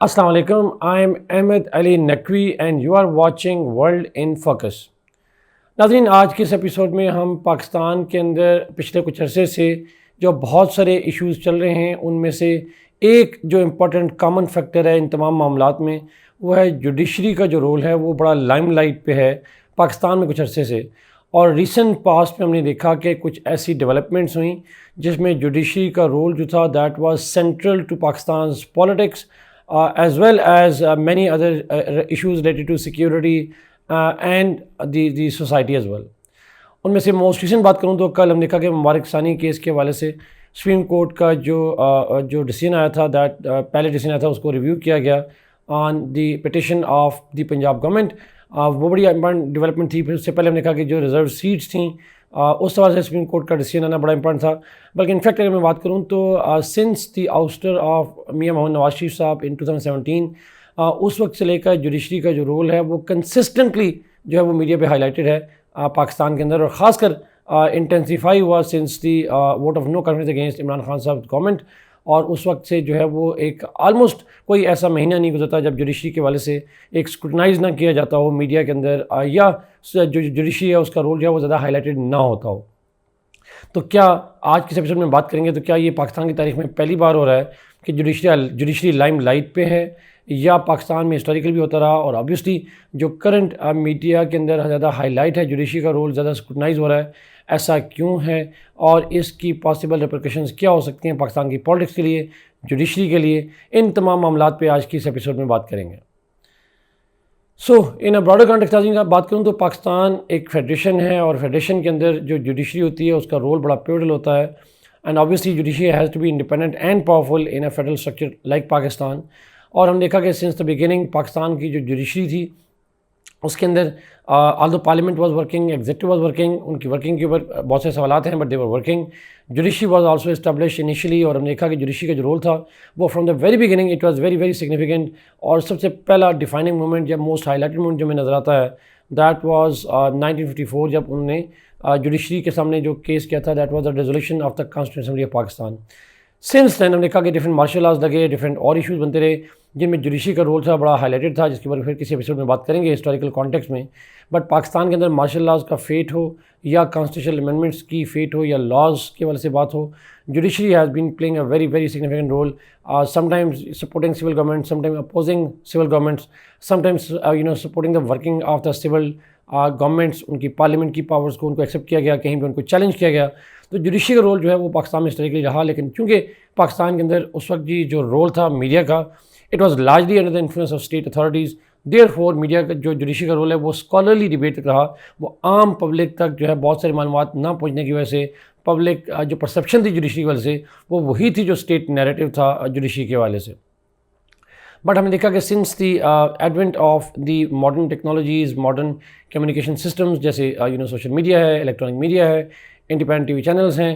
السلام علیکم. I am Ahmed Ali Naqvi and you are watching world in focus. ناظرین، آج کے اس ایپیسوڈ میں ہم پاکستان کے اندر پچھلے کچھ عرصے سے جو بہت سارے ایشوز چل رہے ہیں ان میں سے ایک جو امپورٹنٹ کامن فیکٹر ہے ان تمام معاملات میں وہ ہے جوڈیشری کا جو رول ہے وہ بڑا لائم لائٹ پہ ہے پاکستان میں کچھ عرصے سے. اور ریسنٹ پاسٹ میں ہم نے دیکھا کہ کچھ ایسی ڈیولپمنٹس ہوئیں جس میں جوڈیشری کا رول جو تھا that was central to Pakistan's politics as well as many other issues related to security and the society as well. ان میں سے موسٹ ریسنٹ بات کروں تو کل ہم نے دیکھا کہ مبارک ثانی کیس کے حوالے سے سپریم کورٹ کا جو ڈیسیژن آیا تھا پہلے ڈیسیژن آیا تھا اس کو ریویو کیا گیا on the petition of the Punjab government. وہ بڑی امپورٹنٹ ڈیولپمنٹ تھی. پھر اس سے پہلے ہم نے کہا کہ جو ریزرو سیٹس تھیں اس حوالے سے سپریم کورٹ کا ڈیسیژن آنا بڑا امپورٹنٹ تھا. بلکہ انفیکٹ اگر میں بات کروں تو سنس دی آؤسٹر آف میاں محمد نواز شریف صاحب ان 2017 اس وقت سے لے کر جوڈیشری کا جو رول ہے وہ کنسسٹنٹلی جو ہے وہ میڈیا پہ ہائی لائٹڈ ہے پاکستان کے اندر, اور خاص کر انٹینسیفائی ہوا since the vote of no confidence against Imran Khan صاحب گورنمنٹ. اور اس وقت سے جو ہے وہ ایک آلموسٹ کوئی ایسا مہینہ نہیں گزرتا جب جوڈیشری کے حوالے سے ایک اسکروٹنائز نہ کیا جاتا ہو میڈیا کے اندر, یا جو جوڈیشری ہے اس کا رول جو ہے وہ زیادہ ہائی لائٹڈ نہ ہوتا ہو. تو کیا آج کے ایپیسوڈ میں بات کریں گے تو کیا یہ پاکستان کی تاریخ میں پہلی بار ہو رہا ہے کہ جوڈیشری لائم لائٹ پہ ہے, یا پاکستان میں ہسٹوریکل بھی ہوتا رہا؟ اور آبویسلی جو کرنٹ میڈیا کے اندر زیادہ ہائی لائٹ ہے جوڈیشری کا رول زیادہ اسکروٹنائز ہو رہا ہے, ایسا کیوں ہے اور اس کی پاسبل ریپریکیشنز کیا ہو سکتی ہیں پاکستان کی پالیٹکس کے لیے, جوڈیشری کے لیے؟ ان تمام معاملات پہ آج کی اس ایپیسوڈ میں بات کریں گے. سو ان اے براڈر کانٹیکسٹ کا بات کروں تو پاکستان ایک فیڈریشن ہے, اور فیڈریشن کے اندر جو جوڈیشری ہوتی ہے اس کا رول بڑا پیوٹل ہوتا ہے. And obviously judiciary has to be independent and powerful in a federal structure like Pakistan. اور ہم دیکھا کہ سنس دا بگننگ پاکستان کی جو جوڈیشری تھی اس کے اندر although parliament was working, executive was working, ان کی ورکنگ کے اوپر بہت سے سوالات ہیں but they were working. Judiciary was also establish initially, اور ہم نے دیکھا کہ جوڈیشری کا جو رول تھا وہ from the very beginning it was very very significant. اور سب سے پہلا ڈیفائننگ مومنٹ یا موسٹ ہائی لائٹڈ مومنٹ جو ہمیں نظر آتا ہے دیٹ واز 1954 جب انہوں نے جوڈیشری کے سامنے جو کیس کیا تھا that was the resolution of the constitution assembly of Pakistan. Since then ہم نے دیکھا کہ ڈفرینٹ مارشل لاز لگے, ڈفرینٹ اور ایشوز بنتے رہے جن میں جوڈیشری کا رول تھا بڑا ہائی لائٹڈ تھا, جس کے بارے میں پھر کسی ایپیسوڈ میں بات کریں گے ہسٹوریکل کانٹیکسٹ میں. بٹ پاکستان کے اندر مارشل لاز کا فیٹ ہو یا کانسٹیٹیوشنل امینڈمنٹس کی فیٹ ہو یا لاز کے والے سے بات ہو, judiciary has been playing a very very significant role, sometimes supporting civil government, sometimes opposing civil governments, sometimes supporting the working of the civil governments. ان کی پارلیمنٹ کی پاورز کو ان کو ایکسیپٹ کیا گیا, کہیں پہ ان کو چیلنج کیا گیا. تو جوڈیشری کا رول جو ہے وہ پاکستان میں ہسٹوریکلی رہا, لیکن چونکہ پاکستان کے اندر اس وقت جو رول تھا میڈیا کا it was largely under the influence of state authorities, therefore media کا جو جوڈیشری کا رول ہے وہ اسکالرلی ڈبیٹ تک رہا. وہ عام پبلک تک جو ہے بہت سارے معلومات نہ پہنچنے کی وجہ سے پبلک جو پرسیپشن تھی جوڈیشری کی وجہ سے وہ وہی تھی جو اسٹیٹ نیریٹو تھا جوڈیشری کے حوالے سے. بٹ ہم نے دیکھا کہ since the Advent of the modern technologies, modern communication systems جیسے سوشل میڈیا ہے, الیکٹرانک میڈیا ہے, انڈیپینڈنٹ ٹی وی چینلز ہیں,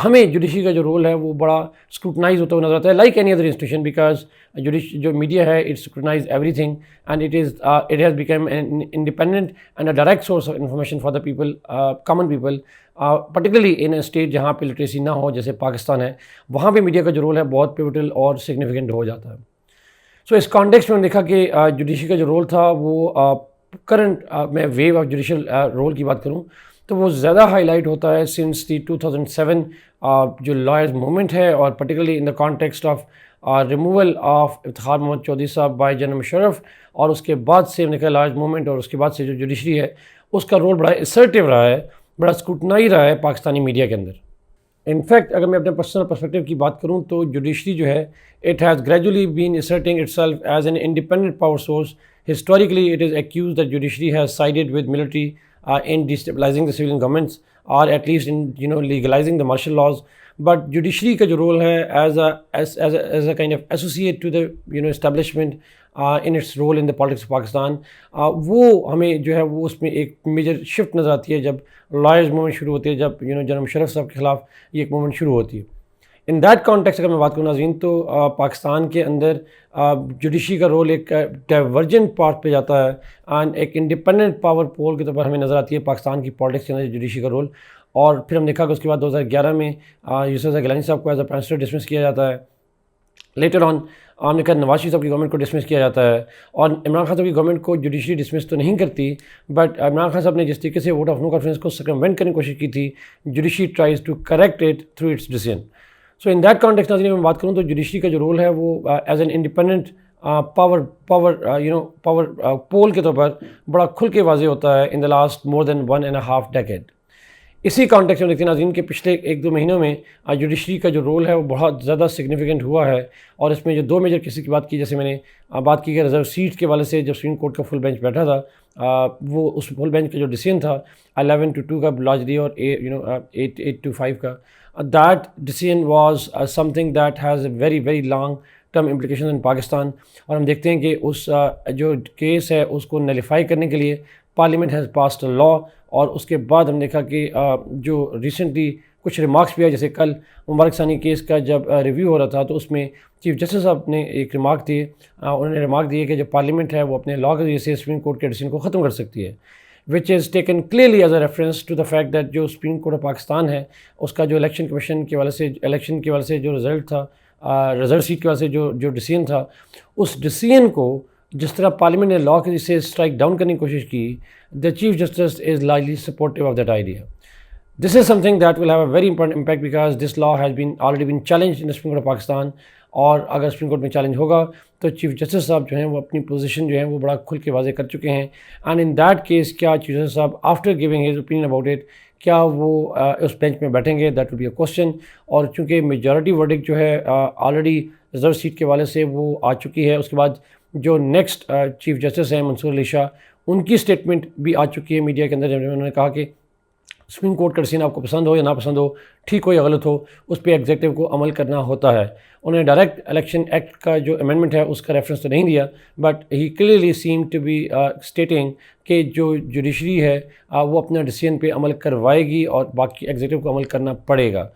ہمیں جوڈیشری کا جو رول ہے وہ بڑا اسکروٹنائز ہوتا ہوا نظر آتا ہے like any other institution, because جو میڈیا ہے it scrutinise every thing and it has become an independent and a direct source of information for the people, common people, particularly in a state جہاں پہ literacy نہ ہو جیسے پاکستان ہے, وہاں پہ media کا جو رول ہے بہت پیوٹل اور سگنیفیکنٹ ہو جاتا ہے. سو اس کانٹیکسٹ میں ہم نے دیکھا کہ جوڈیشری کا جو رول تھا وہ کرنٹ میں ویو آف جوڈیشل رول کی بات کروں تو وہ زیادہ ہائی لائٹ ہوتا ہے سنس دی 2007 جو لائرز موومنٹ ہے, اور particularly in the context of removal of Iftikhar Muhammad Chaudhry sahib by general Musharraf, اور اس کے بعد سے ہم نے کہا لائرز موومنٹ, اور اس کے بعد سے جو جوڈیشری ہے اس کا رول بڑا اسرٹیو رہا ہے, بڑا اسکروٹنائی رہا ہے پاکستانی میڈیا کے اندر. انفیکٹ اگر میں اپنے پرسنل پرسپیکٹیو کی بات کروں تو جوڈیشری جو ہے it has gradually been asserting itself as an independent power source. Historically it is accused that judiciary has sided with military in destabilizing the civilian governments or at least in legalizing the martial laws. But judiciary کا جو role ہے as a kind of associate to the establishment in its role in the politics of Pakistan, وہ ہمیں جو ہے وہ اس میں ایک میجر شفٹ نظر آتی ہے جب لائرز موومنٹ شروع ہوتی ہے, جب جنرل مشرف صاحب کے خلاف یہ ایک موومنٹ شروع ہوتی ہے. ان دیٹ کانٹیکسٹ اگر میں بات کروں ناظرین تو پاکستان کے اندر جوڈیشری کا رول ایک ڈائیورجنٹ پارٹ پہ جاتا ہے, اینڈ ایک انڈیپینڈنٹ پاور پول کے طور پر ہمیں نظر آتی ہے پاکستان کی پالیٹکس کے اندر جوڈیشری کا رول. اور پھر ہم دیکھا کہ اس کے بعد 2011 میں یوسف رضا گیلانی صاحب کو as a prime minister dismiss کیا جاتا ہے, لیٹر آن ہم نے کہا نواز شریف صاحب کی گورنمنٹ کو ڈسمس کیا جاتا ہے، اور عمران خان صاحب کی گورنمنٹ کو جوڈیشری ڈسمس تو نہیں کرتی، بٹ عمران خان صاحب نے جس طریقے سے ووٹ آف نو کانفیڈنس کو سرکموینٹ کرنے کی کوشش کی تھی، judiciary tries to correct it through its decision. So in that context ناظرین میں بات کروں تو جوڈیشری کا جو رول ہے وہ as an independent power pole کے طور پر بڑا کھل کے واضح ہوتا ہے in the last more than 1.5 decade. اسی کانٹیکسٹ میں دیکھتے ہیں ناظرین کہ پچھلے 1-2 مہینوں میں جوڈیشری کا جو رول ہے وہ بہت زیادہ سگنیفیکنٹ ہوا ہے، اور اس میں جو 2 میجر کیسز کی بات کی، جیسے میں نے بات کی کہ ریزرو سیٹ کے والے سے جب سپریم کورٹ کا فل بینچ بیٹھا تھا، وہ اس فل بینچ کا جو ڈیسیژن تھا 11-2 کا لارجلی اور 8-5 کا، that decision was something that has a very very long term implication in Pakistan. اور ہم دیکھتے ہیں کہ اس جو کیس ہے اس کو نلیفائی کرنے کے لیے پارلیمنٹ ہیز پاسڈ اے لا، اور اس کے بعد ہم نے دیکھا کہ جو ریسنٹلی کچھ ریمارکس بھی ہے، جیسے کل مبارک ثانی کیس کا جب ریویو ہو رہا تھا تو اس میں چیف جسٹس صاحب نے ایک ریمارک دیے، انہوں نے ریمارک دیے کہ جو پارلیمنٹ ہے وہ اپنے لا کے ذریعے سے سپریم کورٹ کے ڈیسیژن کو ختم کر سکتی ہے، which is taken clearly as a reference to the fact that جو سپریم کورٹ آف پاکستان ہے اس کا جو الیکشن کمیشن کے والے سے جو رزلٹ تھا، ریزرو سیٹ کے والے سے جو ڈیسیژن تھا، اس ڈیسیژن کو جس طرح پارلیمنٹ نے لا کے ذریعے سے اسٹرائک ڈاؤن کرنے کی کوشش کی، the Chief Justice is largely supportive of that idea. This is something that will have a very important impact because this law has already been challenged in the Supreme Court of Pakistan, اور اگر supreme court میں challenge ہوگا تو chief justice صاحب جو ہیں وہ اپنی پوزیشن جو ہے وہ بڑا کھل کے واضح کر چکے ہیں. اینڈ ان دیٹ کیس کیا چیف جسٹس صاحب after giving his opinion about it کیا وہ اس بینچ میں بیٹھیں گے؟ That will be a question. اور چونکہ میجورٹی ورڈکٹ جو ہے آلریڈی ریزرو سیٹ کے والے سے وہ آ چکی ہے، اس کے بعد جو نیکسٹ چیف جسٹس ہیں منصور علی شاہ، ان کی اسٹیٹمنٹ بھی آ چکی ہے میڈیا کے اندر، جب انہوں نے کہا کہ سپریم کورٹ کا ڈیسیژن آپ کو پسند ہو یا ناپسند ہو، ٹھیک ہو یا غلط ہو، اس پہ ایگزیکٹو کو عمل کرنا ہوتا ہے. انہوں نے ڈائریکٹ الیکشن ایکٹ کا جو امینڈمنٹ ہے اس کا ریفرنس تو نہیں دیا، but he clearly seem to be stating کہ جو جوڈیشری ہے وہ اپنا ڈیسیژن پہ عمل کروائے گی اور باقی ایگزیکٹو کو عمل کرنا پڑے گا.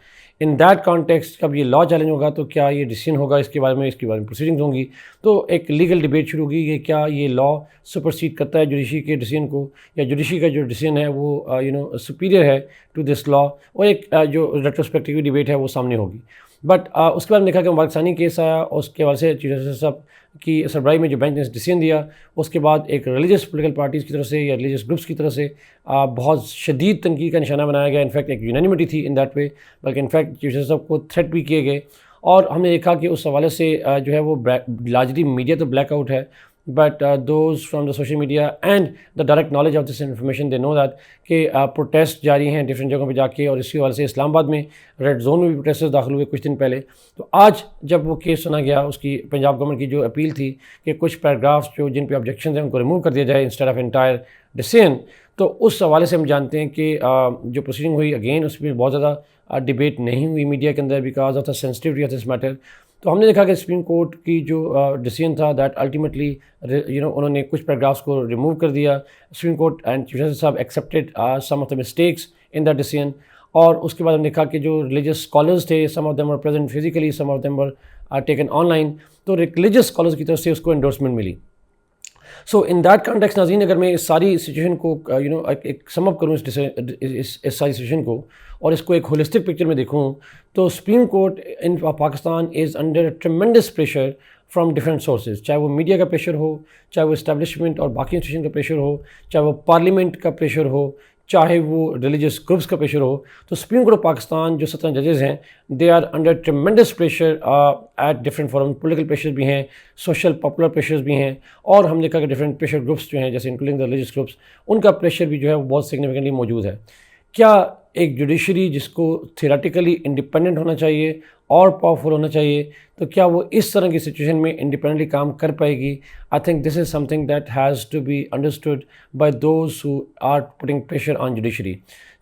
ان دیٹ کانٹیکسٹ جب یہ لا چیلنج ہوگا تو کیا یہ ڈیسیژن ہوگا، اس کے بارے میں پروسیڈنگز ہوں گی، تو ایک لیگل ڈیبیٹ شروع ہوگی کہ کیا یہ لا سپرسیڈ کرتا ہے جوڈیشری کے ڈیسیژن کو، یا جوڈیشری کا جو ڈیسیژن ہے وہ سپیریئر ہے ٹو دس لا، اور ایک جو ریٹروسپیکٹیو ڈیبیٹ ہے وہ سامنے ہوگی. بٹ اس کے بعد دیکھا کہ مبارک ثانی کیس آیا، اس کے حوالے سے چیف جسٹس صاحب کی سربراہی میں جو بینچ نے ڈیسیژن دیا، اس کے بعد ایک ریلیجس پولیٹیکل پارٹیز کی طرف سے یا ریلیجس گروپس کی طرف سے بہت شدید تنقید کا نشانہ بنایا گیا. انفیکٹ ایک یونانیمٹی تھی ان دیٹ وے، بلکہ انفیکٹ چیف جسٹس صاحب کو تھریٹ بھی کیے گئے. اور ہم نے دیکھا کہ اس حوالے سے جو ہے وہ لارجلی میڈیا تو بلیک آؤٹ ہے، but those from the social media and the direct knowledge of this information they know that کہ پروٹیسٹ جاری ہیں ڈفرینٹ جگہوں پہ جا کے، اور اسی حوالے سے اسلام آباد میں ریڈ زون میں بھی پروٹیسٹرز داخل ہوئے کچھ دن پہلے. تو آج جب وہ کیس سنا گیا، اس کی پنجاب گورنمنٹ کی جو اپیل تھی کہ کچھ پیراگرافس جن پہ آبجیکشنز ہیں ان کو ریموو کر دیا جائے انسٹیڈ آف انٹائر ڈیسیژن، تو اس حوالے سے ہم جانتے ہیں کہ جو پروسیڈنگ ہوئی اگین اس میں بہت زیادہ ڈیبیٹ نہیں ہوئی میڈیا کے اندر because of the sensitivity of this matter. تو ہم نے دیکھا کہ سپریم کورٹ کی جو ڈیسیژن تھا دیٹ الٹیمیٹلی انہوں نے کچھ پیراگرافس کو ریموو کر دیا. Supreme Court and chief justice صاحب accepted some of the mistakes in that decision. اور اس کے بعد ہم نے دیکھا کہ جو ریلیجس اسکالرز تھے، some of them were present physically, some of them were taken online, تو ریلیجس اسکالرز کی طرف سے اس کو انڈورسمنٹ ملی. سو ان دیٹ کانٹیکسٹ ناظرین اگر میں اس ساری سچویشن کو ایک سم اپ کروں اس ساری سچویشن کو، اور اس کو ایک ہولسٹک پکچر میں دیکھوں، تو supreme court in Pakistan is under tremendous pressure from different sources, چاہے وہ میڈیا کا پریشر ہو، چاہے وہ اسٹیبلشمنٹ اور باقی انسٹیٹیوشن کا پریشر ہو، چاہے وہ پارلیمنٹ کا پریشر ہو، چاہے وہ ریلیجس گروپس کا پریشر ہو. تو سپریم کورٹ آف پاکستان جو 17 ججز ہیں they are under tremendous pressure at different forum. Political pressure بھی ہیں، سوشل پاپولر پریشرز بھی ہیں، اور ہم نے دیکھا کہ ڈفرینٹ پریشر گروپس جو ہیں جیسے انکلوڈنگ دا ریلیجس گروپس، ان کا پریشر بھی جو ہے وہ بہت سگنیفیکنٹلی موجود ہے. کیا ایک جوڈیشری جس کو تھیوریٹیکلی انڈیپینڈنٹ ہونا چاہیے اور پاورفل ہونا چاہیے، تو کیا وہ اس طرح کی سچویشن میں انڈیپینڈنٹلی کام کر پائے گی؟ I think this is something that has to be understood by those who are putting pressure on judiciary.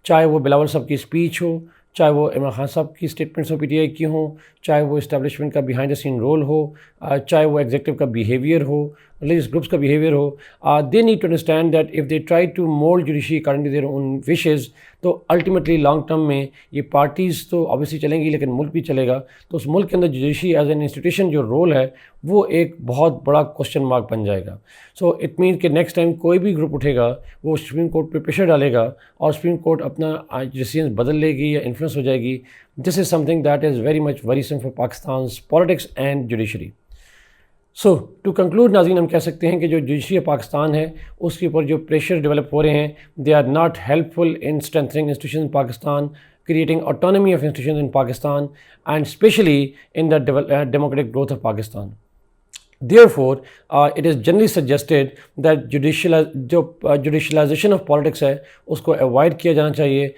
چاہے وہ بلاول صاحب کی اسپیچ ہو، چاہے وہ عمران خان صاحب کی statements who P T I کی ہوں، چاہے وہ اسٹیبلشمنٹ کا بیہائنڈ دا سین رول ہو، چاہے وہ ایگزیکٹو کا بیہیویئر ہو، religious groups کا behavior who, they need to understand that if they try to mold judiciary according to their own wishes, تو الٹیمیٹلی لانگ ٹرم میں یہ پارٹیز تو obviously چلیں گی لیکن ملک بھی چلے گا. تو اس ملک کے اندر جوڈیشری ایز این انسٹیٹیوشن جو رول ہے وہ ایک بہت بڑا کوشچن مارک بن جائے گا. سو اٹ مین کہ نیکسٹ ٹائم کوئی بھی گروپ اٹھے گا وہ سپریم کورٹ پہ پریشر ڈالے گا اور سپریم کورٹ اپنا ڈیسیژن بدل لے گی یا انفلوئنس ہو جائے گی. This is something that is very much worrisome for Pakistan's politics and judiciary. So to conclude ناظرین، ہم کہہ سکتے ہیں کہ جو جوڈیشری پاکستان ہے اس کے اوپر جو پریشر ڈیولپ ہو رہے ہیں they are not helpful in strengthening institution in Pakistan, creating autonomy of institutions in Pakistan, and especially in the democratic growth of Pakistan. Therefore, it is generally suggested that judicialization of politics ہے اس کو avoid کیا جانا چاہیے.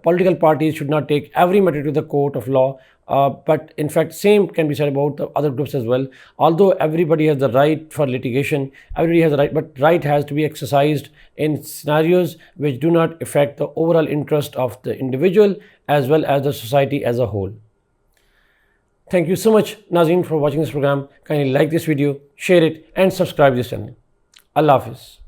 Political parties should not take every matter to the court of law, but in fact same can be said about the other groups as well. Although everybody has the right for litigation, everybody has the right, but right has to be exercised in scenarios which do not affect the overall interest of the individual as well as the society as a whole. Thank you so much, Nazreen, for watching this program. Kindly like this video, share it, and subscribe this channel. Allah Hafiz.